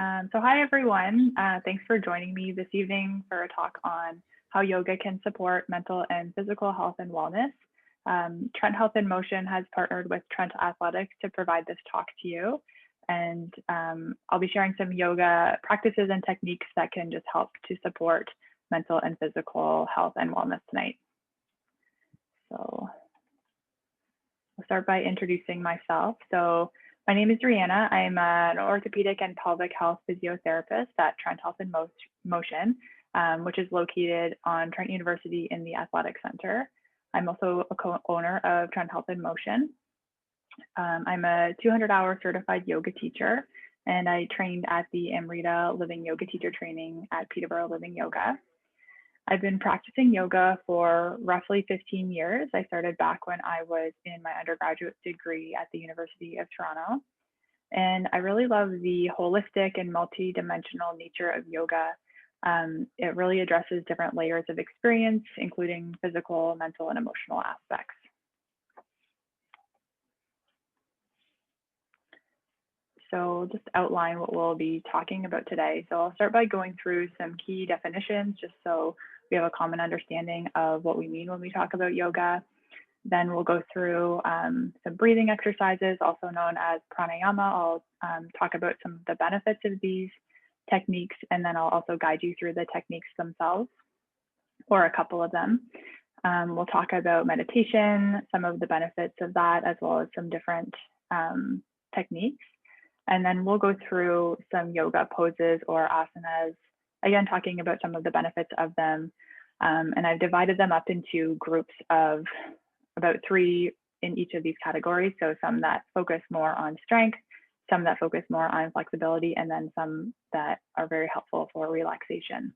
So hi everyone, thanks for joining me this evening for a talk on how yoga can support mental and physical health and wellness. Trent Health in Motion has partnered with Trent Athletics to provide this talk to you. And I'll be sharing some yoga practices and techniques that can just help to support mental and physical health and wellness tonight. So I'll start by introducing myself. So my name is Reanna. I'm an orthopedic and pelvic health physiotherapist at Trent Health in Motion, which is located on Trent University in the Athletic Center. I'm also a co-owner of Trent Health in Motion. I'm a 200-hour certified yoga teacher, and I trained at the Amrita Living Yoga Teacher Training at Peterborough Living Yoga. I've been practicing yoga for roughly 15 years. I started back when I was in my undergraduate degree at the University of Toronto. And I really love the holistic and multi-dimensional nature of yoga. It really addresses different layers of experience, including physical, mental, and emotional aspects. So just outline what we'll be talking about today. So I'll start by going through some key definitions, just so we have a common understanding of what we mean when we talk about yoga. Then we'll go through some breathing exercises, also known as pranayama. I'll talk about some of the benefits of these techniques, and then I'll also guide you through the techniques themselves, or a couple of them. We'll talk about meditation, some of the benefits of that, as well as some different techniques. And then we'll go through some yoga poses or asanas, again, talking about some of the benefits of them. And I've divided them up into groups of about 3 in each of these categories. So some that focus more on strength, some that focus more on flexibility, and then some that are very helpful for relaxation.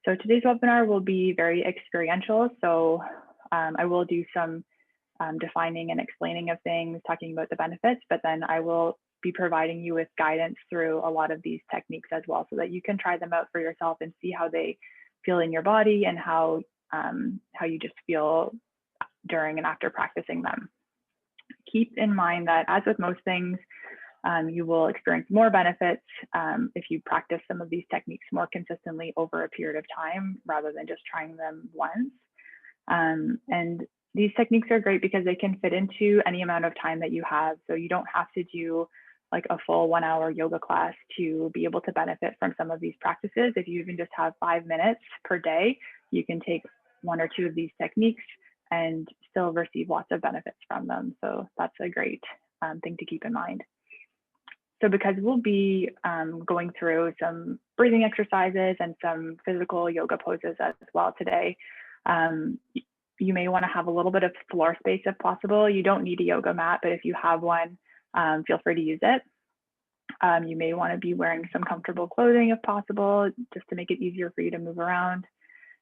So today's webinar will be very experiential. So I will do some defining and explaining of things, talking about the benefits, but then I will be providing you with guidance through a lot of these techniques as well, so that you can try them out for yourself and see how they feel in your body and how you just feel during and after practicing them. Keep in mind that, as with most things, you will experience more benefits if you practice some of these techniques more consistently over a period of time, rather than just trying them once. And these techniques are great because they can fit into any amount of time that you have. So you don't have to do like a full 1-hour yoga class to be able to benefit from some of these practices. If you even just have 5 minutes per day, you can take 1 or 2 of these techniques and still receive lots of benefits from them. So that's a great thing to keep in mind. So because we'll be going through some breathing exercises and some physical yoga poses as well today, you may want to have a little bit of floor space if possible. You don't need a yoga mat, but if you have one, feel free to use it. You may want to be wearing some comfortable clothing if possible, just to make it easier for you to move around.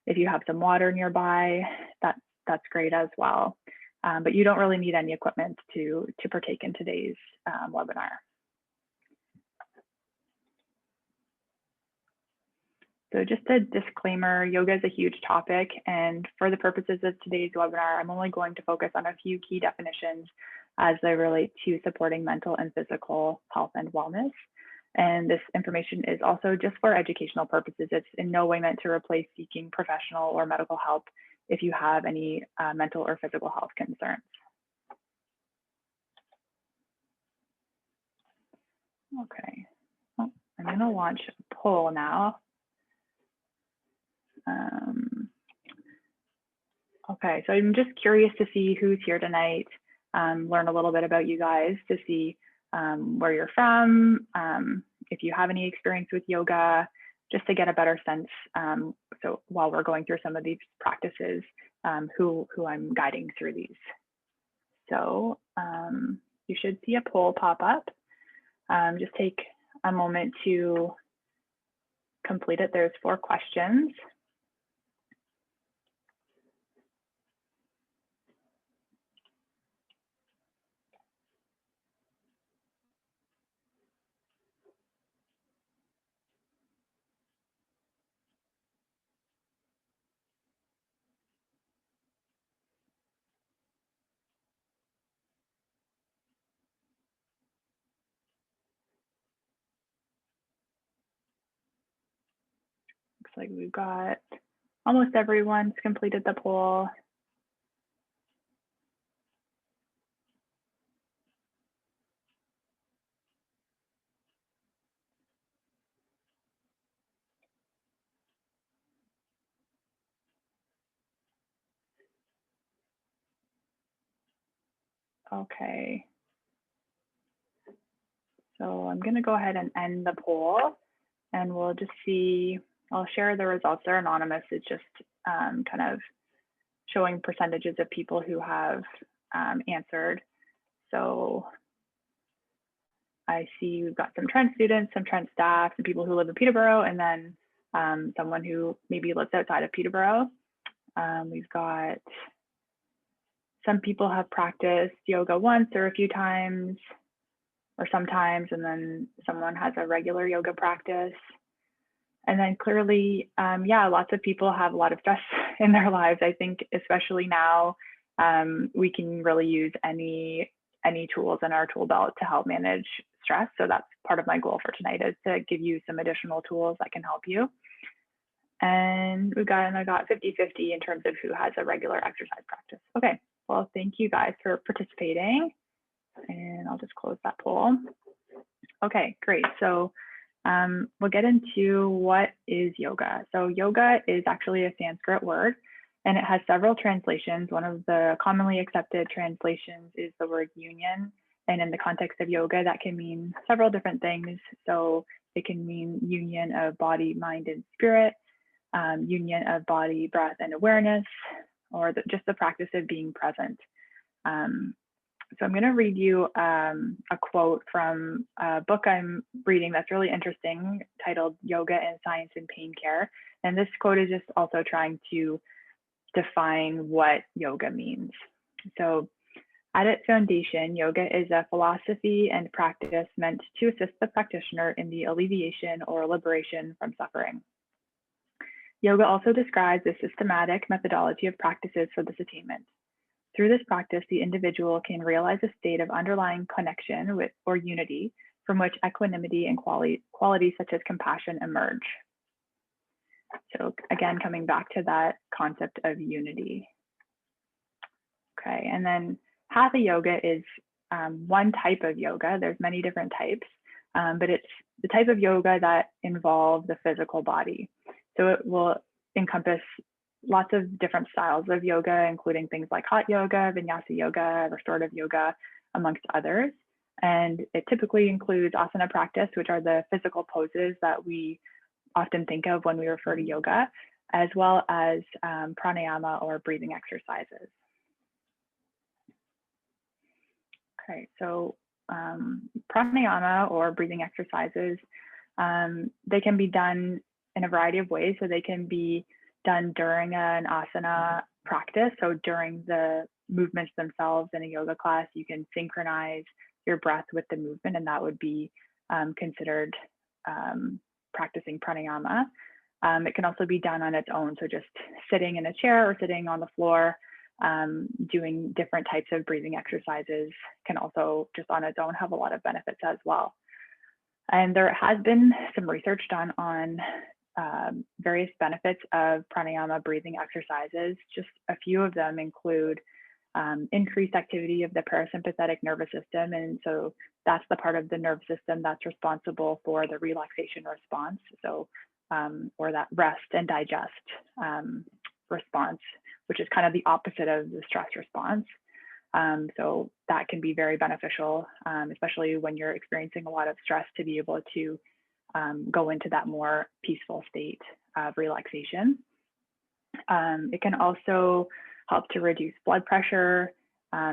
If you have some water nearby, that's great as well. But you don't really need any equipment to partake in today's webinar. So just a disclaimer, yoga is a huge topic, and for the purposes of today's webinar, I'm only going to focus on a few key definitions as they relate to supporting mental and physical health and wellness. And this information is also just for educational purposes. It's in no way meant to replace seeking professional or medical help if you have any mental or physical health concerns. Okay, well, I'm going to launch a poll now. Okay, so I'm just curious to see who's here tonight, learn a little bit about you guys, to see where you're from, if you have any experience with yoga, just to get a better sense. So while we're going through some of these practices, who I'm guiding through these. So you should see a poll pop up. Just take a moment to complete it. There's 4 questions. like we've got almost everyone's completed the poll. Okay. So I'm going to go ahead and end the poll, and we'll just see, I'll share the results. They're anonymous. It's just kind of showing percentages of people who have answered. So I see we've got some Trent students, some Trent staff, some people who live in Peterborough, and then someone who maybe lives outside of Peterborough. We've got some people have practiced yoga once or a few times or sometimes, and then someone has a regular yoga practice. And then clearly, yeah, lots of people have a lot of stress in their lives. I think especially now, we can really use any tools in our tool belt to help manage stress. So that's part of my goal for tonight, is to give you some additional tools that can help you. And I got 50-50 in terms of who has a regular exercise practice. Okay, well, thank you guys for participating. And I'll just close that poll. Okay, great. So we'll get into what is yoga. So yoga is actually a Sanskrit word, and it has several translations. One of the commonly accepted translations is the word union. And in the context of yoga, that can mean several different things. So it can mean union of body, mind, and spirit, union of body, breath, and awareness, or just the practice of being present. So I'm going to read you a quote from a book I'm reading that's really interesting, titled Yoga and Science in Pain Care. And this quote is just also trying to define what yoga means. So at its foundation, yoga is a philosophy and practice meant to assist the practitioner in the alleviation or liberation from suffering. Yoga also describes a systematic methodology of practices for this attainment. Through this practice, the individual can realize a state of underlying connection with or unity from which equanimity and qualities such as compassion emerge. So again, coming back to that concept of unity. Okay, and then Hatha yoga is one type of yoga. There's many different types, but it's the type of yoga that involves the physical body. So it will encompass lots of different styles of yoga, including things like hot yoga, vinyasa yoga, restorative yoga, amongst others. And it typically includes asana practice, which are the physical poses that we often think of when we refer to yoga, as well as pranayama or breathing exercises. Okay, so pranayama or breathing exercises, they can be done in a variety of ways. So they can be done during an asana practice. So during the movements themselves in a yoga class, you can synchronize your breath with the movement, and that would be considered practicing pranayama. It can also be done on its own. So just sitting in a chair or sitting on the floor, doing different types of breathing exercises can also just on its own have a lot of benefits as well. And there has been some research done on various benefits of pranayama breathing exercises. Just a few of them include increased activity of the parasympathetic nervous system. And so that's the part of the nervous system that's responsible for the relaxation response. So, or that rest and digest response, which is kind of the opposite of the stress response. So that can be very beneficial, especially when you're experiencing a lot of stress, to be able to go into that more peaceful state of relaxation. It can also help to reduce blood pressure,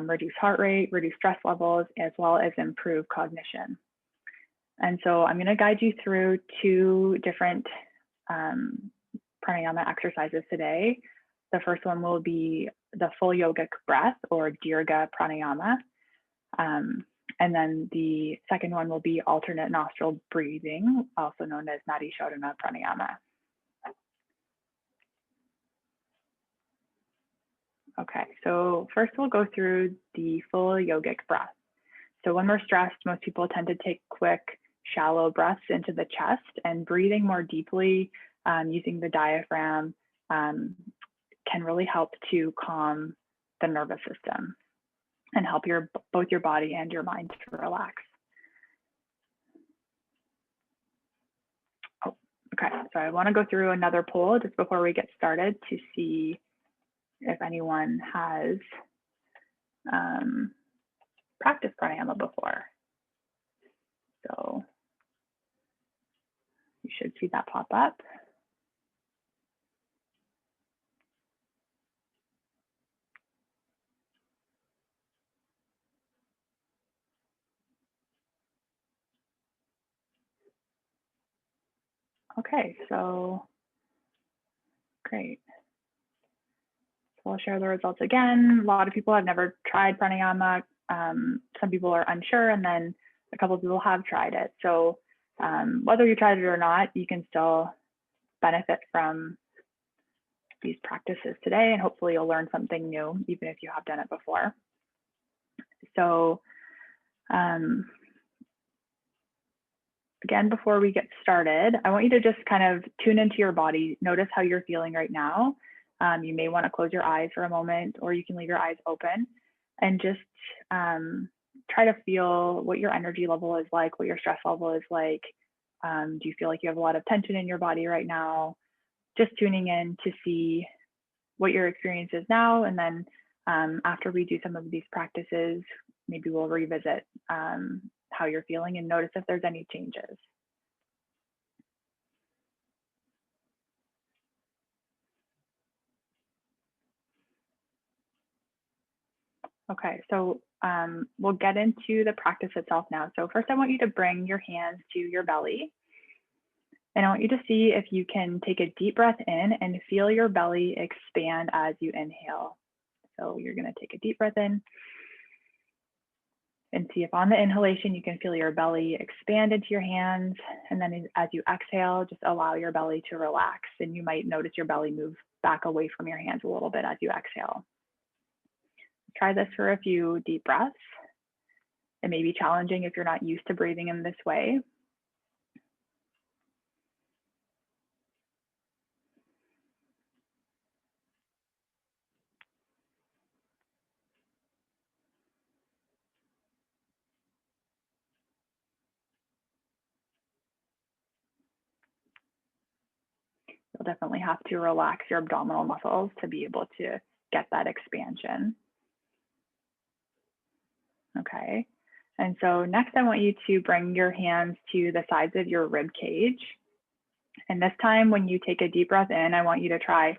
reduce heart rate, reduce stress levels, as well as improve cognition. And so I'm going to guide you through two different pranayama exercises today. The first one will be the full yogic breath, or dirga pranayama. And then the second one will be alternate nostril breathing, also known as nadi shodhana pranayama. Okay, so first we'll go through the full yogic breath. So when we're stressed, most people tend to take quick, shallow breaths into the chest, and breathing more deeply using the diaphragm can really help to calm the nervous system and help both your body and your mind to relax. Oh, okay, so I want to go through another poll just before we get started to see if anyone has practiced pranayama before. So you should see that pop up. Okay, so great. So I'll share the results again. A lot of people have never tried pranayama. Some people are unsure, and then a couple of people have tried it. So whether you tried it or not, you can still benefit from these practices today, and hopefully you'll learn something new, even if you have done it before. So again, before we get started, I want you to just kind of tune into your body. Notice how you're feeling right now. You may want to close your eyes for a moment, or you can leave your eyes open and just try to feel what your energy level is like, what your stress level is like. Do you feel like you have a lot of tension in your body right now? Just tuning in to see what your experience is now. And then after we do some of these practices, maybe we'll revisit how you're feeling and notice if there's any changes. Okay, so we'll get into the practice itself now. So first I want you to bring your hands to your belly. And I want you to see if you can take a deep breath in and feel your belly expand as you inhale. So you're gonna take a deep breath in and see if on the inhalation you can feel your belly expand into your hands. And then as you exhale, just allow your belly to relax. And you might notice your belly move back away from your hands a little bit as you exhale. Try this for a few deep breaths. It may be challenging if you're not used to breathing in this way. You'll definitely have to relax your abdominal muscles to be able to get that expansion. Okay, and so next I want you to bring your hands to the sides of your rib cage. And this time when you take a deep breath in, I want you to try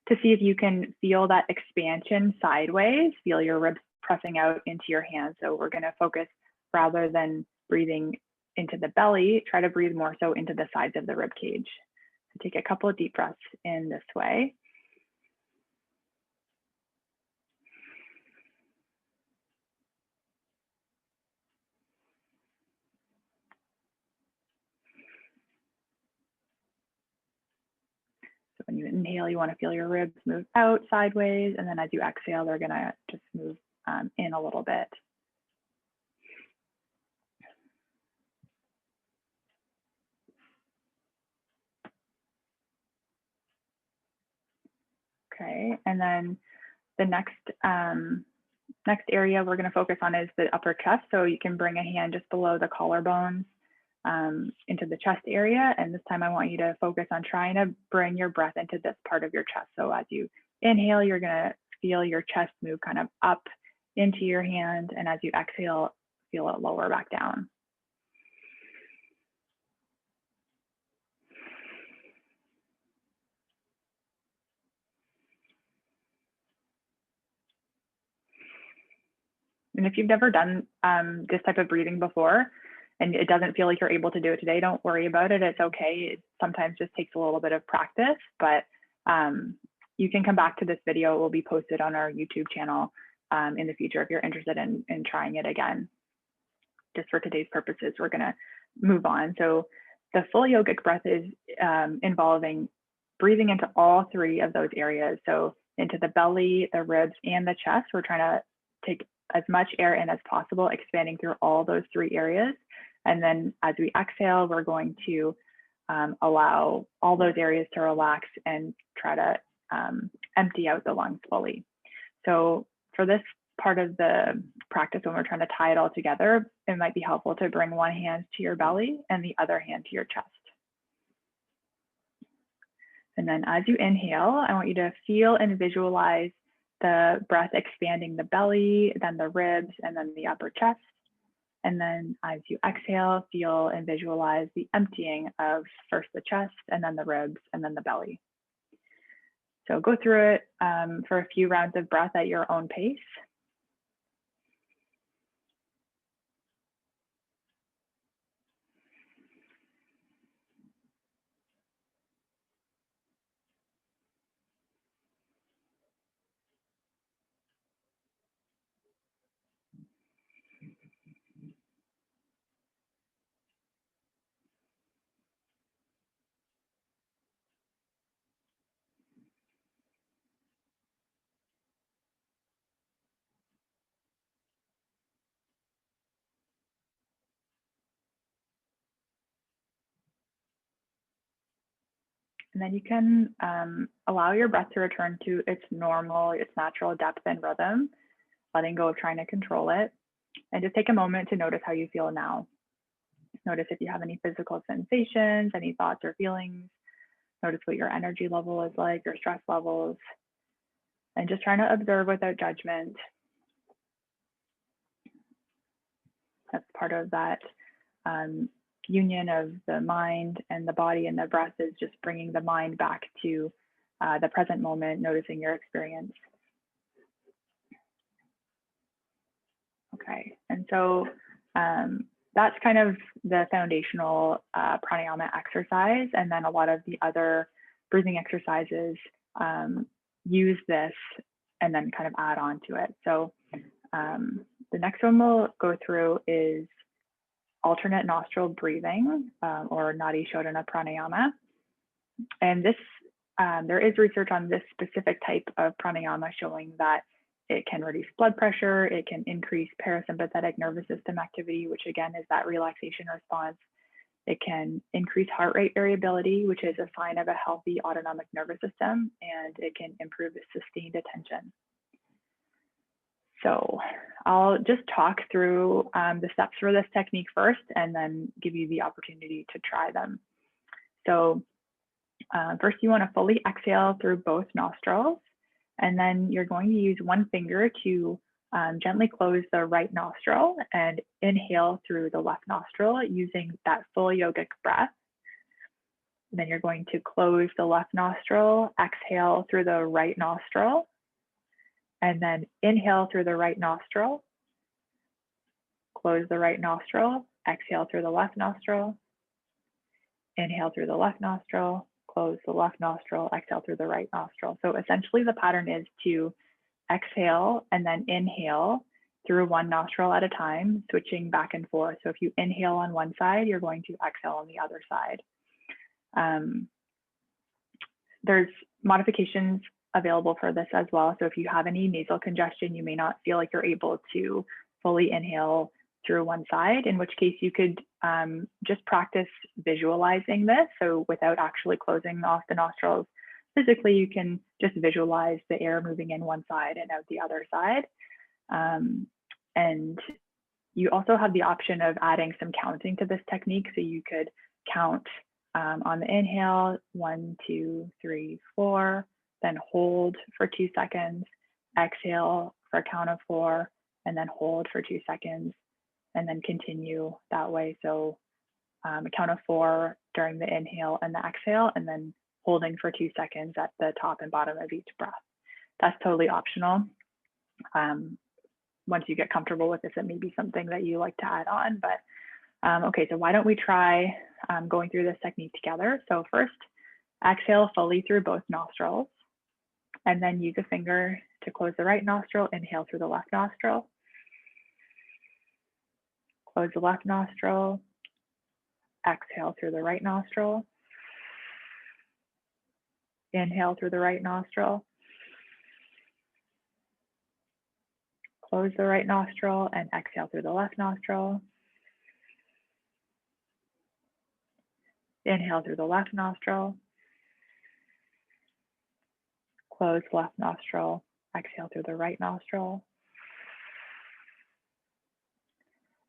to see if you can feel that expansion sideways, feel your ribs pressing out into your hands. So we're gonna focus, rather than breathing into the belly, try to breathe more so into the sides of the rib cage. So take a couple of deep breaths in this way. So when you inhale, you want to feel your ribs move out sideways, and then as you exhale, they're gonna just move in a little bit. Okay, and then the next area we're going to focus on is the upper chest. So you can bring a hand just below the collarbones into the chest area. And this time I want you to focus on trying to bring your breath into this part of your chest. So as you inhale, you're going to feel your chest move kind of up into your hand. And as you exhale, feel it lower back down. And if you've never done this type of breathing before, and it doesn't feel like you're able to do it today, don't worry about it. It's okay. It sometimes just takes a little bit of practice, but you can come back to this video. It will be posted on our YouTube channel in the future if you're interested in trying it again. Just for today's purposes, we're gonna move on. So the full yogic breath is involving breathing into all three of those areas. So into the belly, the ribs, and the chest. We're trying to take as much air in as possible, expanding through all those three areas. And then as we exhale, we're going to allow all those areas to relax and try to empty out the lungs fully. So for this part of the practice, when we're trying to tie it all together, it might be helpful to bring one hand to your belly and the other hand to your chest. And then as you inhale, I want you to feel and visualize the breath expanding the belly, then the ribs, and then the upper chest. And then as you exhale, feel and visualize the emptying of first the chest, and then the ribs, and then the belly. So go through it for a few rounds of breath at your own pace. And then you can allow your breath to return to its normal, its natural depth and rhythm, letting go of trying to control it. And just take a moment to notice how you feel now. Notice if you have any physical sensations, any thoughts or feelings. Notice what your energy level is like, your stress levels, and just trying to observe without judgment. That's part of that union of the mind and the body and the breath, is just bringing the mind back to the present moment, noticing your experience. Okay, and so that's kind of the foundational pranayama exercise. And then a lot of the other breathing exercises use this and then kind of add on to it. So the next one we'll go through is alternate nostril breathing, or Nadi Shodhana pranayama. And this, there is research on this specific type of pranayama showing that it can reduce blood pressure, it can increase parasympathetic nervous system activity, which again is that relaxation response. It can increase heart rate variability, which is a sign of a healthy autonomic nervous system, and it can improve sustained attention. So I'll just talk through the steps for this technique first, and then give you the opportunity to try them. So first, you want to fully exhale through both nostrils, and then you're going to use one finger to gently close the right nostril and inhale through the left nostril using that full yogic breath. And then you're going to close the left nostril, exhale through the right nostril, and then inhale through the right nostril, close the right nostril, exhale through the left nostril, inhale through the left nostril, close the left nostril, exhale through the right nostril. So essentially the pattern is to exhale and then inhale through one nostril at a time, switching back and forth. So if you inhale on one side, you're going to exhale on the other side. There's modifications available for this as well. So if you have any nasal congestion, you may not feel like you're able to fully inhale through one side, in which case you could just practice visualizing this. So without actually closing off the nostrils physically, you can just visualize the air moving in one side and out the other side. And you also have the option of adding some counting to this technique. So you could count on the inhale, 1, 2, 3, 4, then hold for 2 seconds, exhale for a count of 4, and then hold for 2 seconds, and then continue that way. So a count of 4 during the inhale and the exhale, and then holding for 2 seconds at the top and bottom of each breath. That's totally optional. Once you get comfortable with this, it may be something that you like to add on, but okay, so why don't we try going through this technique together? So first, exhale fully through both nostrils, and then use a finger to close the right nostril, inhale through the left nostril, close the left nostril, exhale through the right nostril, inhale through the right nostril, close the right nostril, and exhale through the left nostril. Inhale through the left nostril. Close left nostril. Exhale through the right nostril.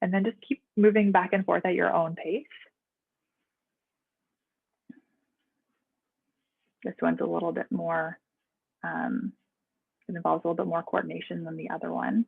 And then just keep moving back and forth at your own pace. This one's a little bit more, it involves a little bit more coordination than the other one.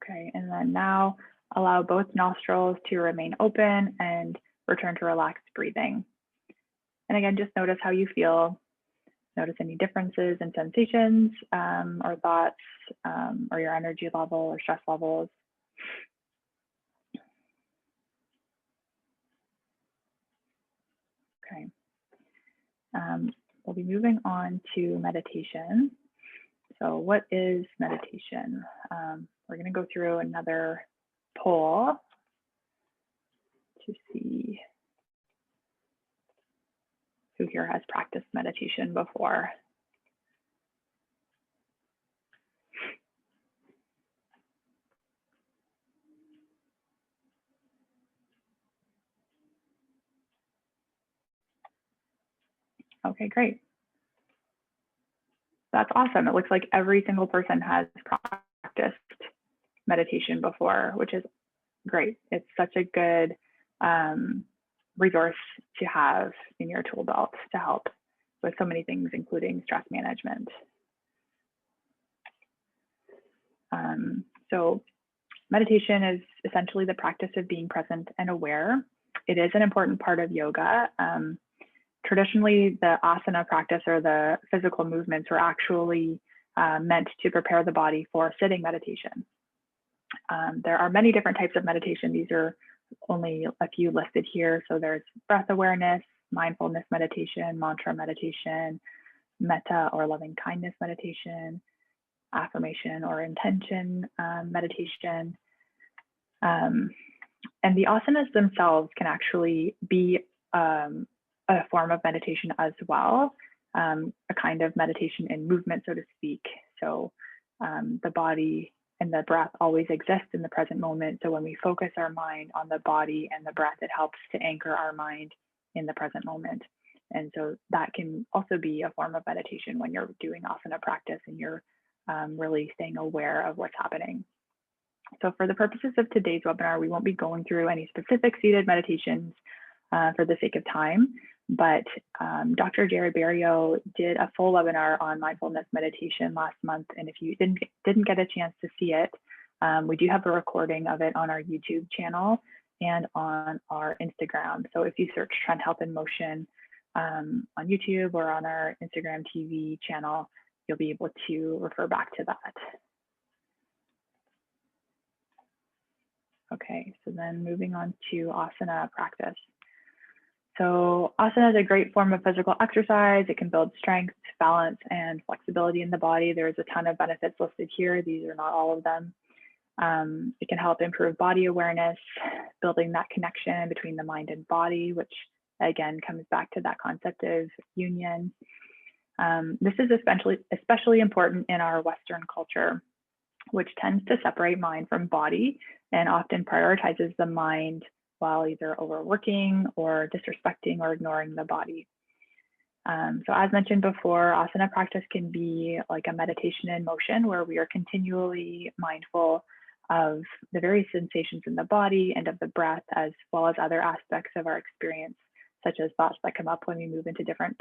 Okay, and then now allow both nostrils to remain open and return to relaxed breathing. And again, just notice how you feel. Notice any differences in sensations or thoughts or your energy level or stress levels. Okay. We'll be moving on to meditation. So what is meditation? We're going to go through another poll to see who here has practiced meditation before. Okay, great. That's awesome. It looks like every single person has practiced meditation before, which is great. It's such a good resource to have in your tool belt to help with so many things, including stress management. So meditation is essentially the practice of being present and aware. It is an important part of yoga. Traditionally, the asana practice or the physical movements were actually meant to prepare the body for sitting meditation. There are many different types of meditation. These are only a few listed here. So there's breath awareness, mindfulness meditation, mantra meditation, metta or loving kindness meditation, affirmation or intention meditation. And the asanas themselves can actually be a form of meditation as well, a kind of meditation in movement, so to speak. So the body and the breath always exist in the present moment. So when we focus our mind on the body and the breath, it helps to anchor our mind in the present moment. And so that can also be a form of meditation when you're doing asana practice and you're really staying aware of what's happening. So for the purposes of today's webinar, we won't be going through any specific seated meditations for the sake of time, but Dr. Jared Barrio did a full webinar on mindfulness meditation last month. And if you didn't get a chance to see it, we do have a recording of it on our YouTube channel and on our Instagram. So if you search Trent Health in Motion on YouTube or on our Instagram TV channel, you'll be able to refer back to that. Okay, so then moving on to asana practice. So asana is a great form of physical exercise. It can build strength, balance, and flexibility in the body. There's a ton of benefits listed here. These are not all of them. It can help improve body awareness, building that connection between the mind and body, which again comes back to that concept of union. This is especially important in our Western culture, which tends to separate mind from body and often prioritizes the mind while either overworking or disrespecting or ignoring the body. So as mentioned before, asana practice can be like a meditation in motion where we are continually mindful of the various sensations in the body and of the breath, as well as other aspects of our experience, such as thoughts that come up when we move into different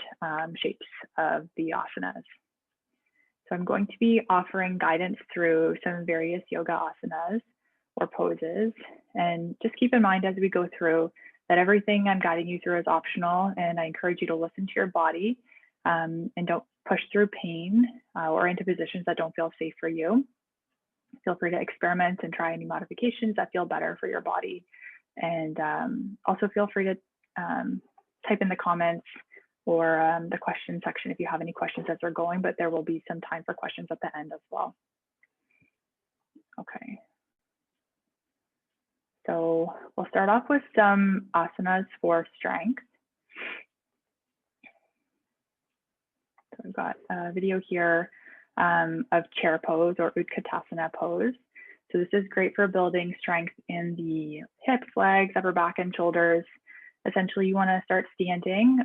shapes of the asanas. So I'm going to be offering guidance through some various yoga asanas or poses. And just keep in mind as we go through that everything I'm guiding you through is optional, and I encourage you to listen to your body and don't push through pain or into positions that don't feel safe for you. Feel free to experiment and try any modifications that feel better for your body. And also feel free to type in the comments or the question section if you have any questions as we're going, but there will be some time for questions at the end as well. Okay. So we'll start off with some asanas for strength. So I've got a video here of chair pose or Utkatasana pose. So this is great for building strength in the hips, legs, upper back, and shoulders. Essentially, you want to start standing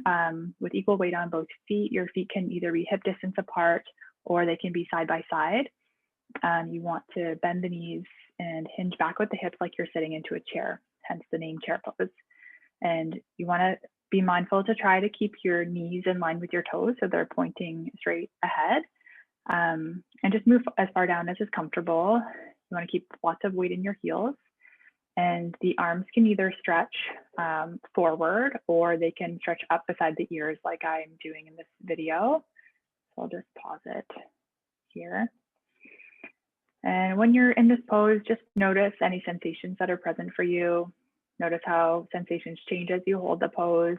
with equal weight on both feet. Your feet can either be hip distance apart or they can be side by side. You want to bend the knees and hinge back with the hips like you're sitting into a chair, hence the name chair pose. And you want to be mindful to try to keep your knees in line with your toes so they're pointing straight ahead. And just move as far down as is comfortable. You want to keep lots of weight in your heels. And the arms can either stretch forward or they can stretch up beside the ears like I'm doing in this video. So I'll just pause it here. And when you're in this pose, just notice any sensations that are present for you. Notice how sensations change as you hold the pose.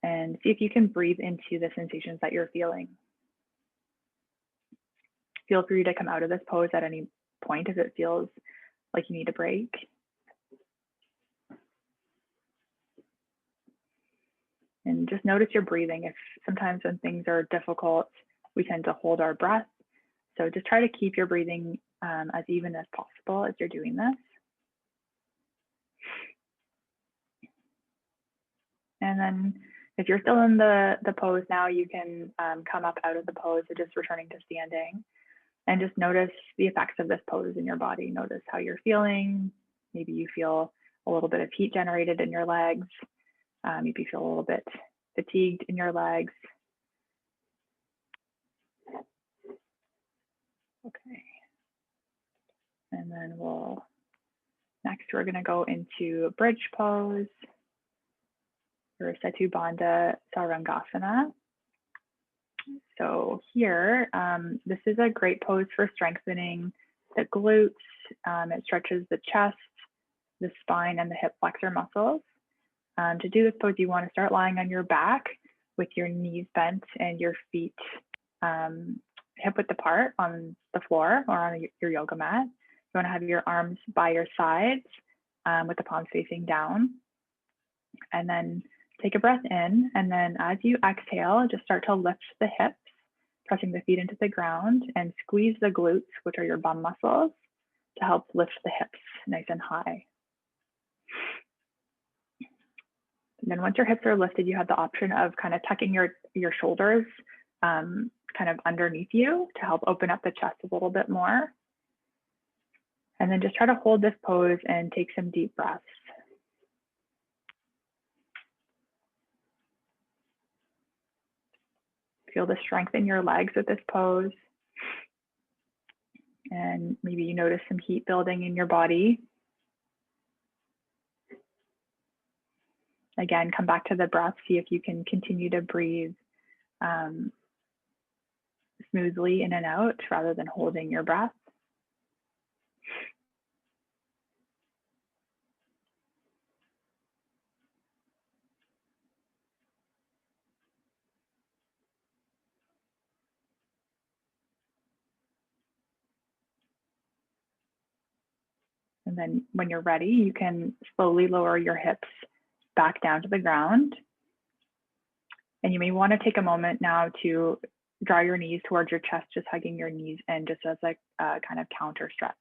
And see if you can breathe into the sensations that you're feeling. Feel free to come out of this pose at any point if it feels like you need a break. And just notice your breathing. If sometimes when things are difficult, we tend to hold our breath. So just try to keep your breathing as even as possible as you're doing this. And then if you're still in the pose now, you can come up out of the pose, so just returning to standing. And just notice the effects of this pose in your body. Notice how you're feeling. Maybe you feel a little bit of heat generated in your legs. Maybe you feel a little bit fatigued in your legs. Okay. And then next we're gonna go into bridge pose or Setu Bandha Sarangasana. So here, this is a great pose for strengthening the glutes. It stretches the chest, the spine, and the hip flexor muscles. To do this pose, you want to start lying on your back with your knees bent and your feet hip width apart on the floor or on your yoga mat. You want to have your arms by your sides with the palms facing down. And then take a breath in, and then as you exhale, just start to lift the hips, pressing the feet into the ground, and squeeze the glutes, which are your bum muscles, to help lift the hips nice and high. And then once your hips are lifted, you have the option of kind of tucking your shoulders kind of underneath you to help open up the chest a little bit more. And then just try to hold this pose and take some deep breaths. Feel the strength in your legs with this pose. And maybe you notice some heat building in your body. Again, come back to the breath, see if you can continue to breathe smoothly in and out rather than holding your breath. And then when you're ready, you can slowly lower your hips back down to the ground. And you may want to take a moment now to draw your knees towards your chest, just hugging your knees in just as a kind of counter stretch.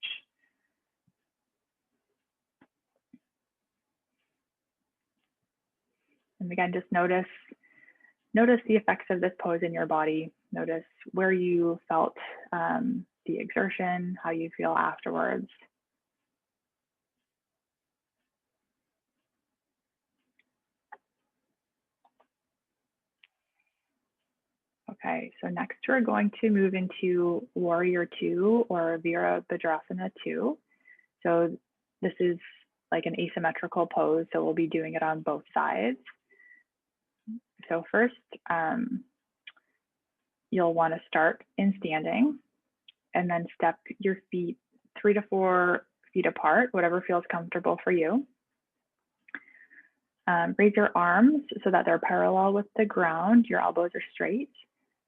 And again, just notice the effects of this pose in your body. Notice where you felt the exertion, how you feel afterwards. Okay, so next we're going to move into Warrior 2 or Virabhadrasana 2. So this is like an asymmetrical pose, so we'll be doing it on both sides. So first, you'll want to start in standing and then step your feet 3 to 4 feet apart, whatever feels comfortable for you. Raise your arms so that they're parallel with the ground, your elbows are straight,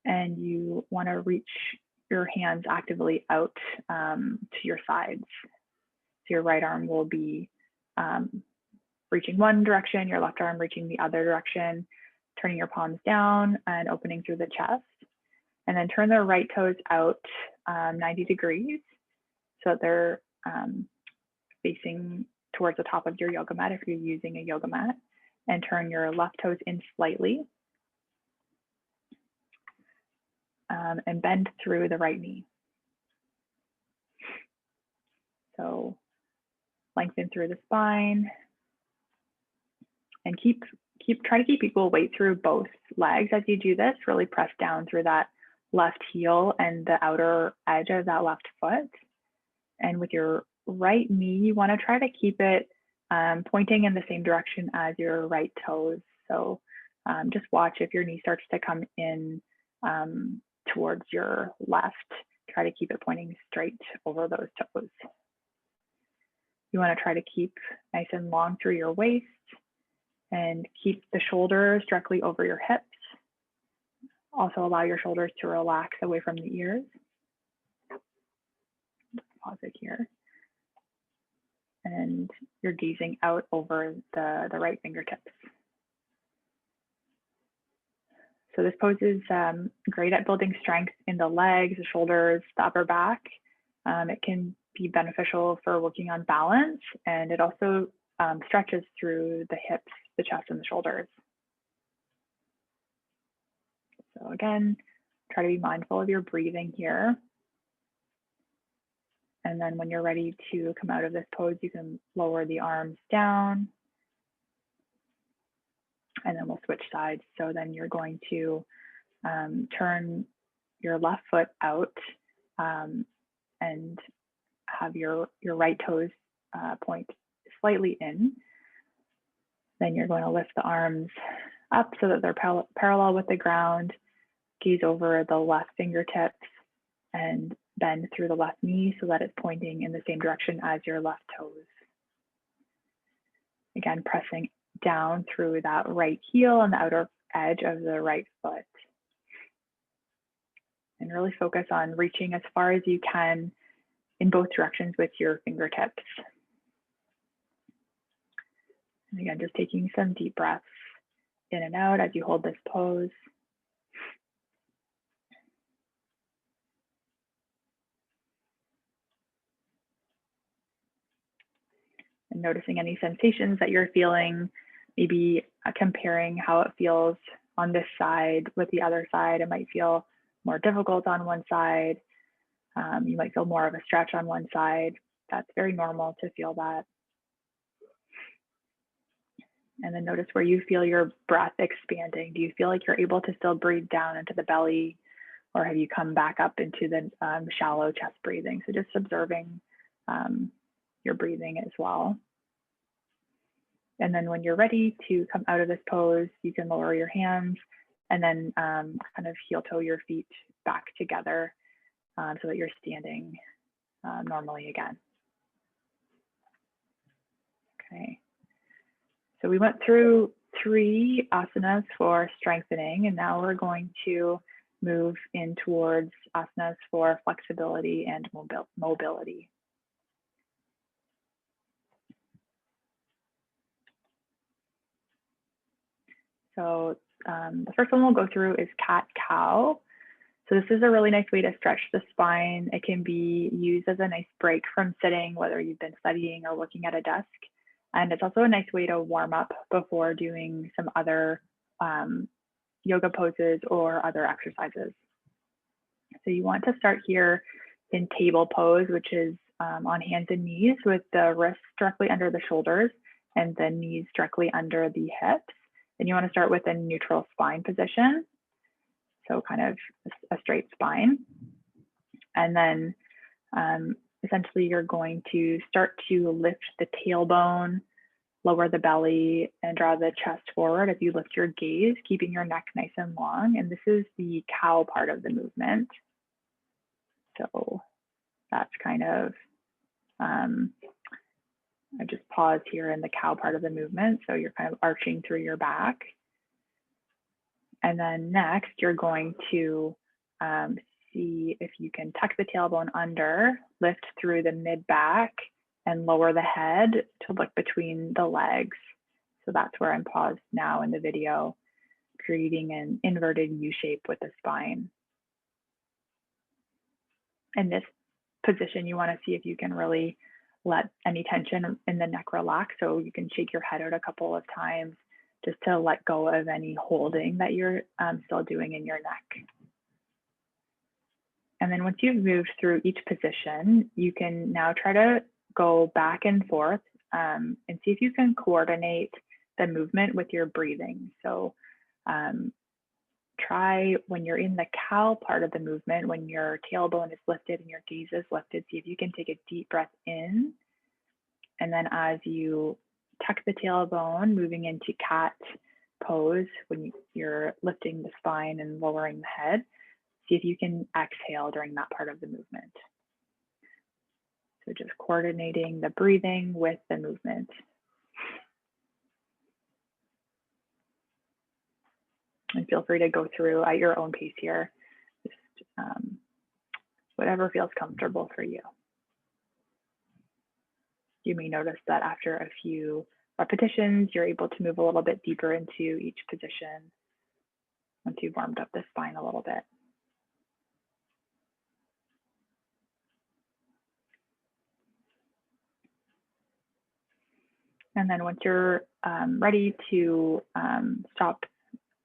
and you want to reach your hands actively out to your sides. So your right arm will be reaching one direction, your left arm reaching the other direction, turning your palms down and opening through the chest. And then turn the right toes out 90 degrees so that they're facing towards the top of your yoga mat if you're using a yoga mat. And turn your left toes in slightly. And bend through the right knee. So lengthen through the spine and try to keep equal weight through both legs as you do this. Really press down through that left heel and the outer edge of that left foot. And with your right knee, you want to try to keep it pointing in the same direction as your right toes. So just watch if your knee starts to come in towards your left, try to keep it pointing straight over those toes. You want to try to keep nice and long through your waist and keep the shoulders directly over your hips. Also allow your shoulders to relax away from the ears. Pause it here. And you're gazing out over the right fingertips. So this pose is great at building strength in the legs, the shoulders, the upper back. It can be beneficial for working on balance, and it also stretches through the hips, the chest, and the shoulders. So again, try to be mindful of your breathing here. And then when you're ready to come out of this pose, you can lower the arms down. And then we'll switch sides. So then you're going to turn your left foot out and have your right toes point slightly in. Then you're going to lift the arms up so that they're parallel with the ground. Gaze over the left fingertips and bend through the left knee so that it's pointing in the same direction as your left toes. Again, pressing down through that right heel and the outer edge of the right foot. And really focus on reaching as far as you can in both directions with your fingertips. And again, just taking some deep breaths in and out as you hold this pose. And noticing any sensations that you're feeling, maybe comparing how it feels on this side with the other side. It might feel more difficult on one side. You might feel more of a stretch on one side. That's very normal to feel that. And then notice where you feel your breath expanding. Do you feel like you're able to still breathe down into the belly, or have you come back up into the shallow chest breathing? So just observing your breathing as well. And then when you're ready to come out of this pose, you can lower your hands and then kind of heel toe your feet back together so that you're standing normally again. Okay. So we went through 3 asanas for strengthening, and now we're going to move in towards asanas for flexibility and mobility. So the first one we'll go through is cat-cow. So this is a really nice way to stretch the spine. It can be used as a nice break from sitting, whether you've been studying or working at a desk. And it's also a nice way to warm up before doing some other yoga poses or other exercises. So you want to start here in table pose, which is on hands and knees with the wrists directly under the shoulders and the knees directly under the hips. And you want to start with a neutral spine position. So kind of a straight spine. And then essentially you're going to start to lift the tailbone, lower the belly, and draw the chest forward as you lift your gaze, keeping your neck nice and long. And this is the cow part of the movement. So that's kind of, I just pause here in the cow part of the movement. So you're kind of arching through your back. And then next, you're going to see if you can tuck the tailbone under, lift through the mid back, and lower the head to look between the legs. So that's where I'm paused now in the video, creating an inverted U shape with the spine. In this position, you want to see if you can really let any tension in the neck relax. So you can shake your head out a couple of times just to let go of any holding that you're still doing in your neck. And then once you've moved through each position, you can now try to go back and forth and see if you can coordinate the movement with your breathing. So try when you're in the cow part of the movement, when your tailbone is lifted and your gaze is lifted, see if you can take a deep breath in. And then as you tuck the tailbone, moving into cat pose, when you're lifting the spine and lowering the head, see if you can exhale during that part of the movement. So just coordinating the breathing with the movement. And feel free to go through at your own pace here, just whatever feels comfortable for you. You may notice that after a few repetitions, you're able to move a little bit deeper into each position once you've warmed up the spine a little bit. And then once you're ready to stop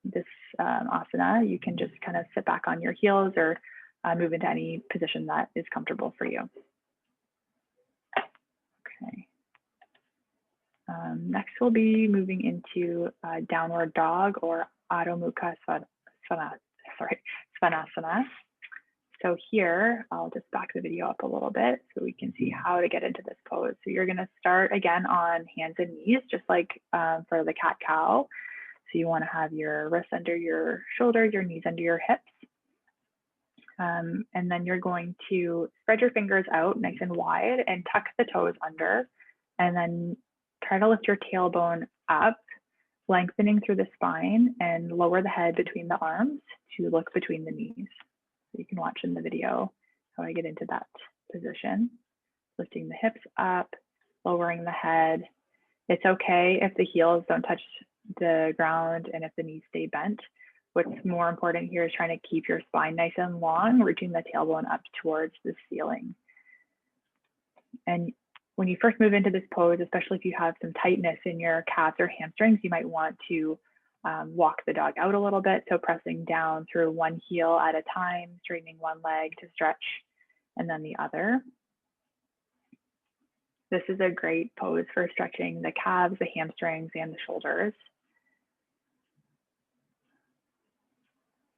this asana, you can just kind of sit back on your heels or move into any position that is comfortable for you. Okay. Next, we'll be moving into downward dog or Adho Mukha Svanasana. So here, I'll just back the video up a little bit so we can see how to get into this pose. So you're going to start again on hands and knees, just like for the cat-cow. So you want to have your wrists under your shoulders, your knees under your hips. And then you're going to spread your fingers out nice and wide and tuck the toes under. And then try to lift your tailbone up, lengthening through the spine, and lower the head between the arms to look between the knees. So you can watch in the video how I get into that position. Lifting the hips up, lowering the head. It's okay if the heels don't touch the ground and if the knees stay bent. What's more important here is trying to keep your spine nice and long, reaching the tailbone up towards the ceiling. And when you first move into this pose, especially if you have some tightness in your calves or hamstrings, you might want to walk the dog out a little bit. So pressing down through one heel at a time, straightening one leg to stretch, and then the other. This is a great pose for stretching the calves, the hamstrings, and the shoulders.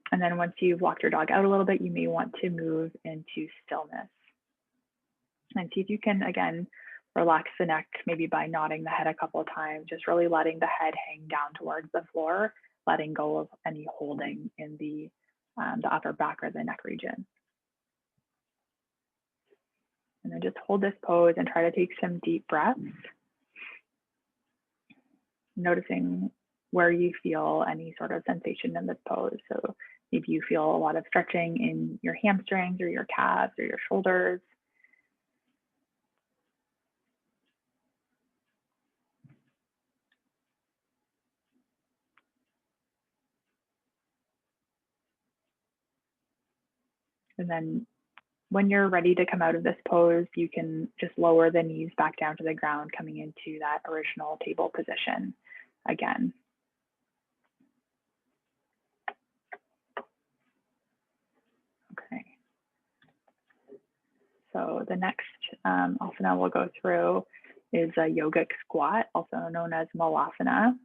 And then once you've walked your dog out a little bit, you may want to move into stillness. And see if you can, again, relax the neck, maybe by nodding the head a couple of times, just really letting the head hang down towards the floor, letting go of any holding in the upper back or the neck region. And then just hold this pose and try to take some deep breaths, noticing where you feel any sort of sensation in this pose. So maybe you feel a lot of stretching in your hamstrings or your calves or your shoulders. And then when you're ready to come out of this pose, you can just lower the knees back down to the ground, coming into that original table position again. Okay. So the next asana we'll go through is a yogic squat, also known as malasana.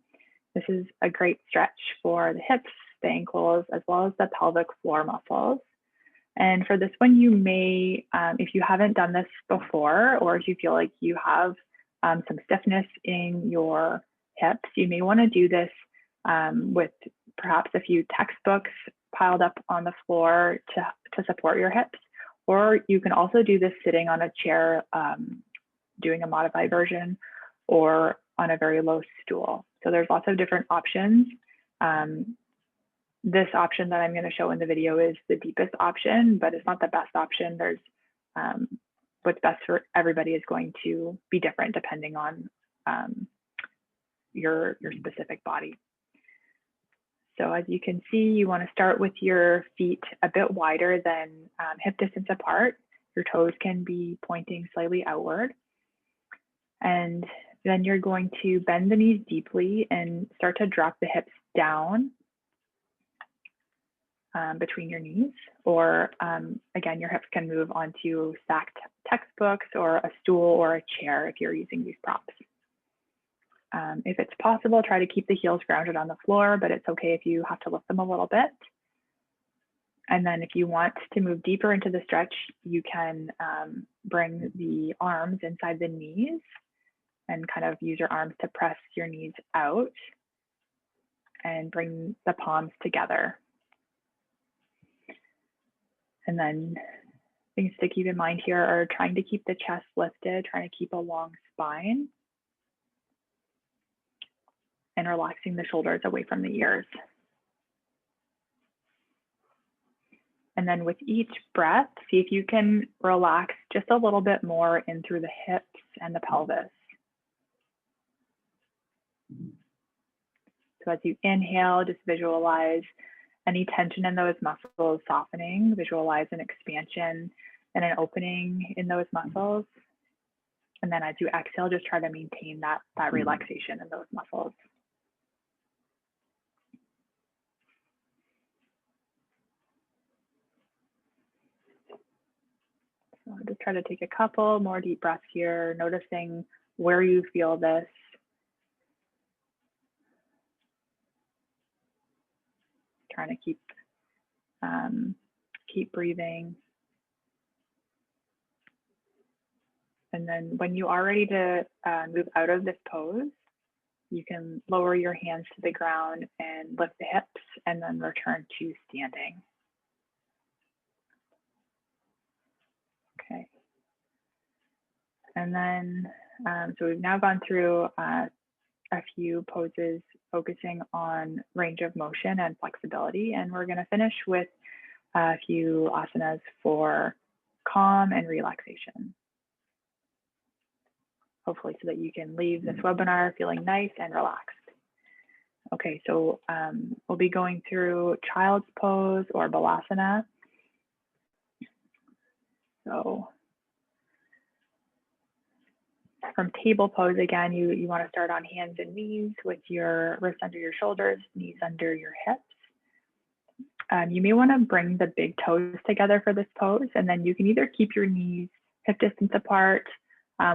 This is a great stretch for the hips, the ankles, as well as the pelvic floor muscles. And for this one, you may, if you haven't done this before, or if you feel like you have some stiffness in your hips, you may want to do this with perhaps a few textbooks piled up on the floor to support your hips. Or you can also do this sitting on a chair, doing a modified version, or on a very low stool. So there's lots of different options. This option that I'm going to show in the video is the deepest option, but it's not the best option. There's what's best for everybody is going to be different depending on your specific body. So as you can see, you want to start with your feet a bit wider than hip distance apart. Your toes can be pointing slightly outward. And then you're going to bend the knees deeply and start to drop the hips down between your knees. Or again, your hips can move onto stacked textbooks or a stool or a chair if you're using these props. If it's possible, try to keep the heels grounded on the floor, but it's okay if you have to lift them a little bit. And then if you want to move deeper into the stretch, you can bring the arms inside the knees and kind of use your arms to press your knees out and bring the palms together. And then things to keep in mind here are trying to keep the chest lifted, trying to keep a long spine, and relaxing the shoulders away from the ears. And then with each breath, see if you can relax just a little bit more in through the hips and the pelvis. So as you inhale, just visualize any tension in those muscles softening, visualize an expansion and an opening in those muscles. And then as you exhale, just try to maintain that relaxation in those muscles. So just try to take a couple more deep breaths here, noticing where you feel this. Trying to keep breathing. And then when you are ready to move out of this pose, you can lower your hands to the ground and lift the hips and then return to standing. Okay. And then, so we've now gone through a few poses focusing on range of motion and flexibility. And we're gonna finish with a few asanas for calm and relaxation. Hopefully so that you can leave this webinar feeling nice and relaxed. Okay, so we'll be going through child's pose or balasana. So from table pose, again, you want to start on hands and knees with your wrists under your shoulders, knees under your hips. You may want to bring the big toes together for this pose, and then you can either keep your knees hip distance apart,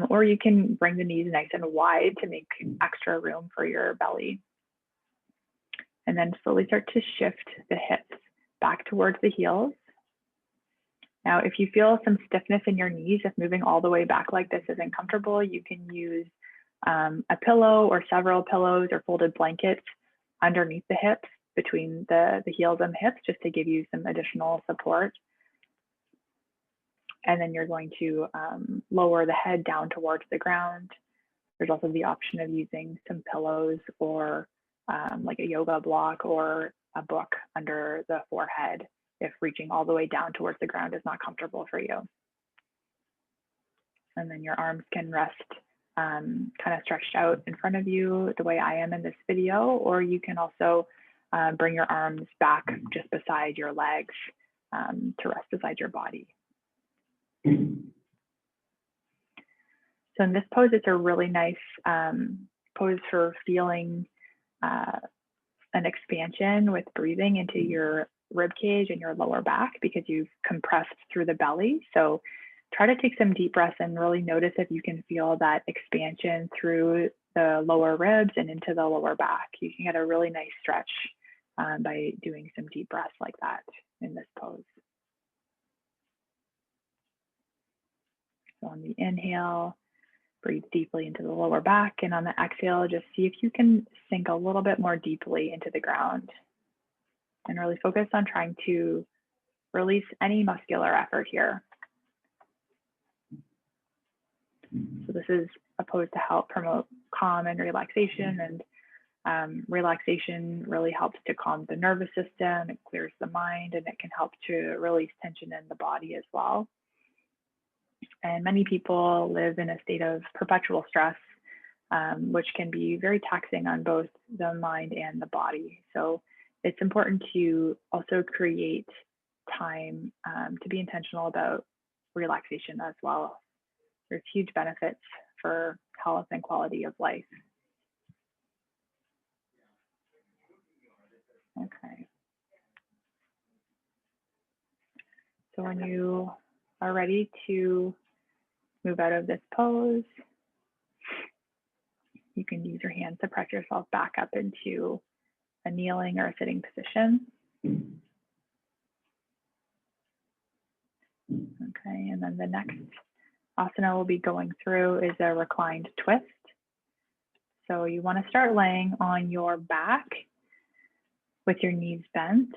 or you can bring the knees nice and wide to make extra room for your belly. And then slowly start to shift the hips back towards the heels. Now, if you feel some stiffness in your knees, if moving all the way back like this isn't comfortable, you can use a pillow or several pillows or folded blankets underneath the hips, between the heels and the hips, just to give you some additional support. And then you're going to lower the head down towards the ground. There's also the option of using some pillows or like a yoga block or a book under the forehead if reaching all the way down towards the ground is not comfortable for you. And then your arms can rest kind of stretched out in front of you the way I am in this video, or you can also bring your arms back just beside your legs to rest beside your body. So in this pose, it's a really nice pose for feeling an expansion with breathing into your rib cage and your lower back because you've compressed through the belly. So try to take some deep breaths and really notice if you can feel that expansion through the lower ribs and into the lower back. You can get a really nice stretch by doing some deep breaths like that in this pose. So on the inhale, breathe deeply into the lower back, and on the exhale, just see if you can sink a little bit more deeply into the ground and really focus on trying to release any muscular effort here. So this is a pose to help promote calm and relaxation, and relaxation really helps to calm the nervous system, it clears the mind, and it can help to release tension in the body as well. And many people live in a state of perpetual stress, which can be very taxing on both the mind and the body. So it's important to also create time to be intentional about relaxation as well. There's huge benefits for health and quality of life. Okay. So when you are ready to move out of this pose, you can use your hands to press yourself back up into a kneeling or a sitting position. Okay, and then the next asana we'll be going through is a reclined twist. So you want to start laying on your back with your knees bent,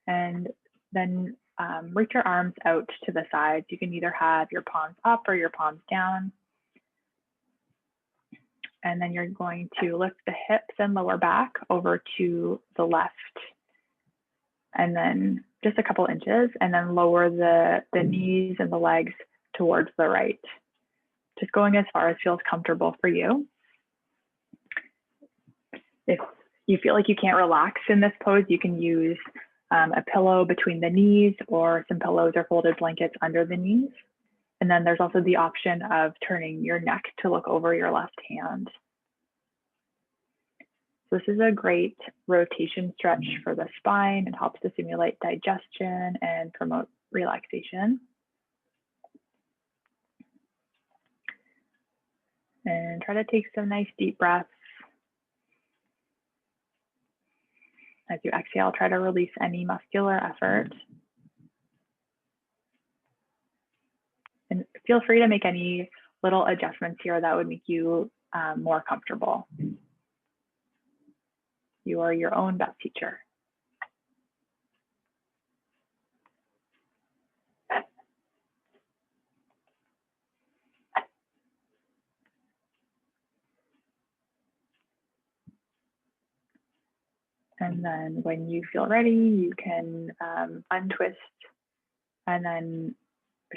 and then reach your arms out to the sides. You can either have your palms up or your palms down. And then you're going to lift the hips and lower back over to the left, and then just a couple inches, and then lower the knees and the legs towards the right. Just going as far as feels comfortable for you. If you feel like you can't relax in this pose, you can use a pillow between the knees or some pillows or folded blankets under the knees. And then there's also the option of turning your neck to look over your left hand. So this is a great rotation stretch for the spine. It helps to stimulate digestion and promote relaxation. And try to take some nice deep breaths. As you exhale, try to release any muscular effort. And feel free to make any little adjustments here that would make you more comfortable. You are your own best teacher. And then when you feel ready, you can untwist and then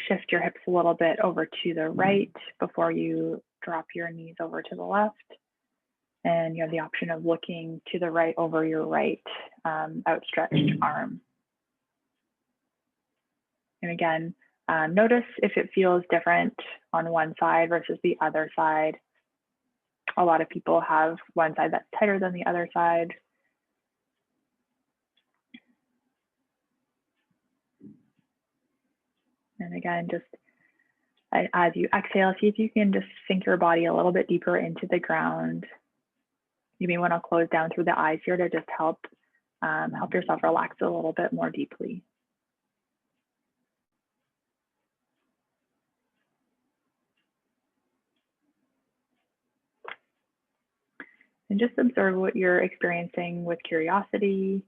shift your hips a little bit over to the right before you drop your knees over to the left. And you have the option of looking to the right over your right outstretched arm. And again, notice if it feels different on one side versus the other side. A lot of people have one side that's tighter than the other side. And again, just as you exhale, see if you can just sink your body a little bit deeper into the ground. You may want to close down through the eyes here to just help yourself relax a little bit more deeply. And just observe what you're experiencing with curiosity.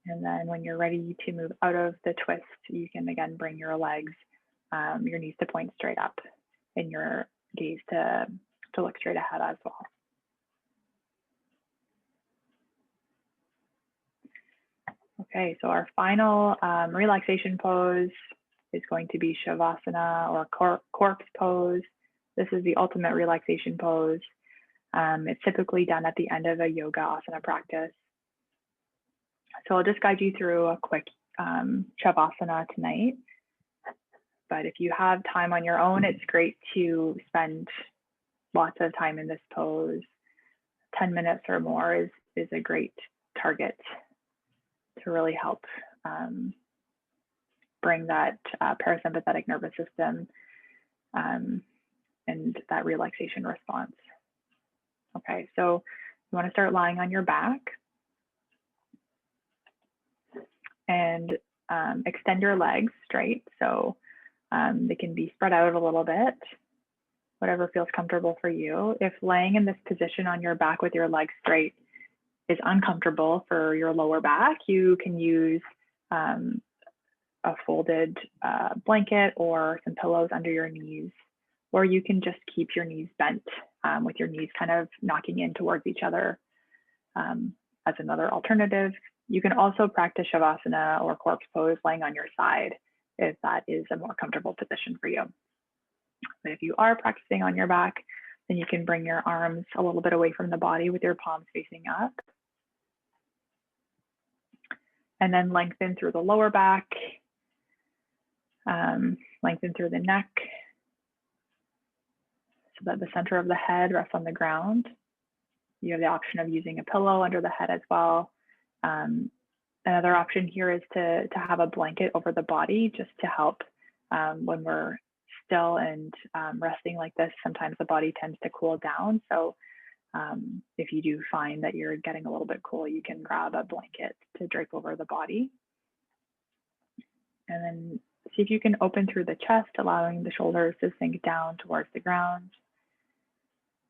And then when you're ready to move out of the twist, you can again bring your legs, your knees to point straight up and your gaze to look straight ahead as well. Okay, so our final relaxation pose is going to be Shavasana or corpse pose. This is the ultimate relaxation pose. It's typically done at the end of a yoga asana practice. So I'll just guide you through a quick Shavasana tonight. But if you have time on your own, it's great to spend lots of time in this pose. 10 minutes or more is a great target to really help bring that parasympathetic nervous system and that relaxation response. Okay, so you want to start lying on your back and extend your legs straight. So they can be spread out a little bit, whatever feels comfortable for you. If laying in this position on your back with your legs straight is uncomfortable for your lower back, you can use a folded blanket or some pillows under your knees, or you can just keep your knees bent with your knees kind of knocking in towards each other. as another alternative. You can also practice Shavasana or corpse pose laying on your side if that is a more comfortable position for you. But if you are practicing on your back, then you can bring your arms a little bit away from the body with your palms facing up. And then lengthen through the lower back, lengthen through the neck so that the center of the head rests on the ground. You have the option of using a pillow under the head as well. Another option here is to have a blanket over the body just to help when we're still and resting like this. Sometimes the body tends to cool down. So if you do find that you're getting a little bit cool, you can grab a blanket to drape over the body. And then see if you can open through the chest, allowing the shoulders to sink down towards the ground.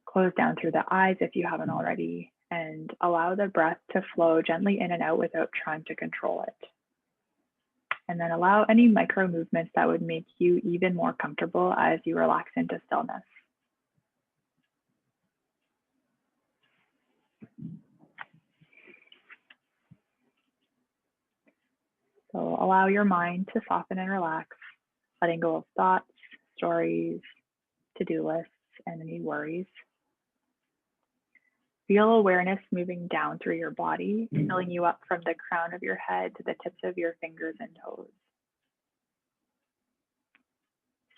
Close down through the eyes if you haven't already, and allow the breath to flow gently in and out without trying to control it. And then allow any micro movements that would make you even more comfortable as you relax into stillness. So allow your mind to soften and relax, letting go of thoughts, stories, to-do lists, and any worries. Feel awareness moving down through your body, filling you up from the crown of your head to the tips of your fingers and toes.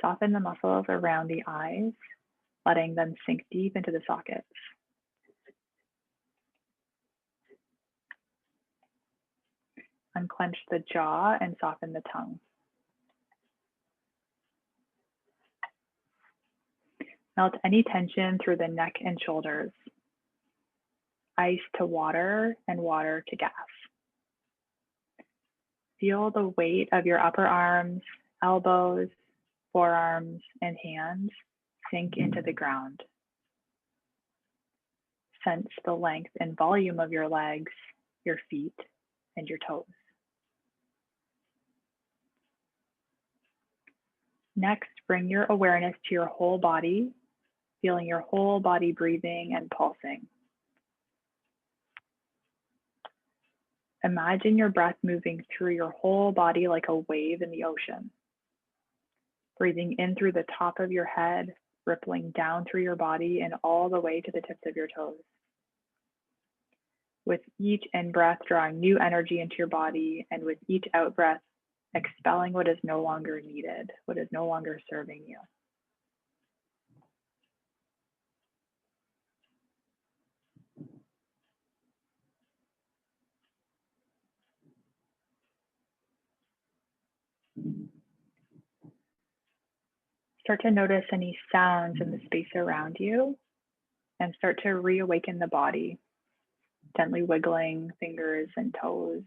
Soften the muscles around the eyes, letting them sink deep into the sockets. Unclench the jaw and soften the tongue. Melt any tension through the neck and shoulders. Ice to water and water to gas. Feel the weight of your upper arms, elbows, forearms, and hands sink into the ground. Sense the length and volume of your legs, your feet, and your toes. Next, bring your awareness to your whole body, feeling your whole body breathing and pulsing. Imagine your breath moving through your whole body like a wave in the ocean. Breathing in through the top of your head, rippling down through your body and all the way to the tips of your toes. With each in-breath, drawing new energy into your body, and with each out-breath, expelling what is no longer needed, what is no longer serving you. Start to notice any sounds in the space around you and start to reawaken the body, gently wiggling fingers and toes.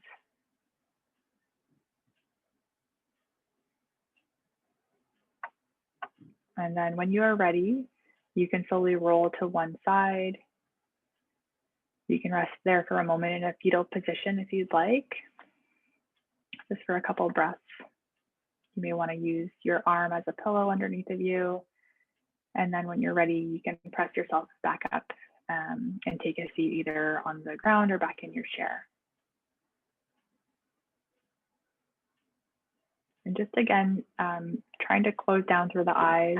And then when you are ready, you can slowly roll to one side. You can rest there for a moment in a fetal position if you'd like, just for a couple of breaths. You may want to use your arm as a pillow underneath of you. And then when you're ready, you can press yourself back up and take a seat either on the ground or back in your chair. And just again, trying to close down through the eyes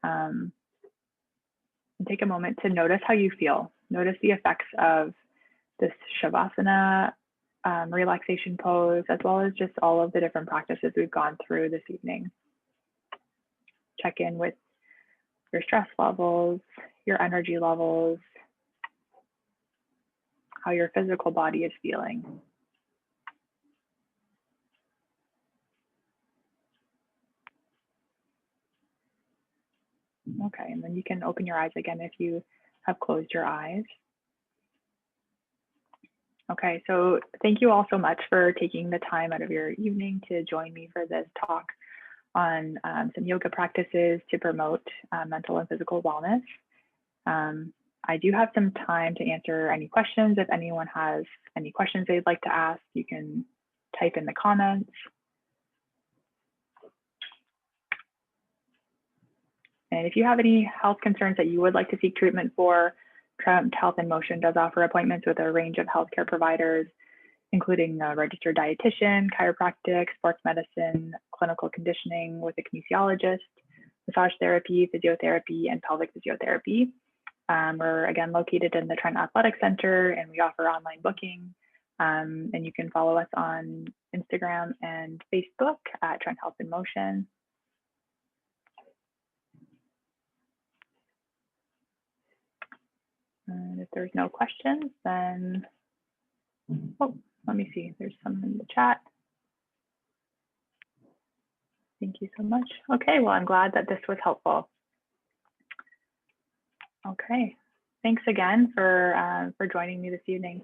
and take a moment to notice how you feel. Notice the effects of this Shavasana relaxation pose, as well as just all of the different practices we've gone through this evening. Check in with your stress levels, your energy levels, how your physical body is feeling. Okay, and then you can open your eyes again if you have closed your eyes. Okay, so thank you all so much for taking the time out of your evening to join me for this talk on some yoga practices to promote mental and physical wellness. I do have some time to answer any questions. If anyone has any questions they'd like to ask, you can type in the comments. And if you have any health concerns that you would like to seek treatment for, Trent Health in Motion does offer appointments with a range of healthcare providers, including a registered dietitian, chiropractic, sports medicine, clinical conditioning with a kinesiologist, massage therapy, physiotherapy, and pelvic physiotherapy. We're again located in the Trent Athletic Center, and we offer online booking. And you can follow us on Instagram and Facebook at Trent Health in Motion. And if there's no questions, then, oh, let me see, there's some in the chat. Thank you so much. Okay, well, I'm glad that this was helpful. Okay, thanks again for joining me this evening.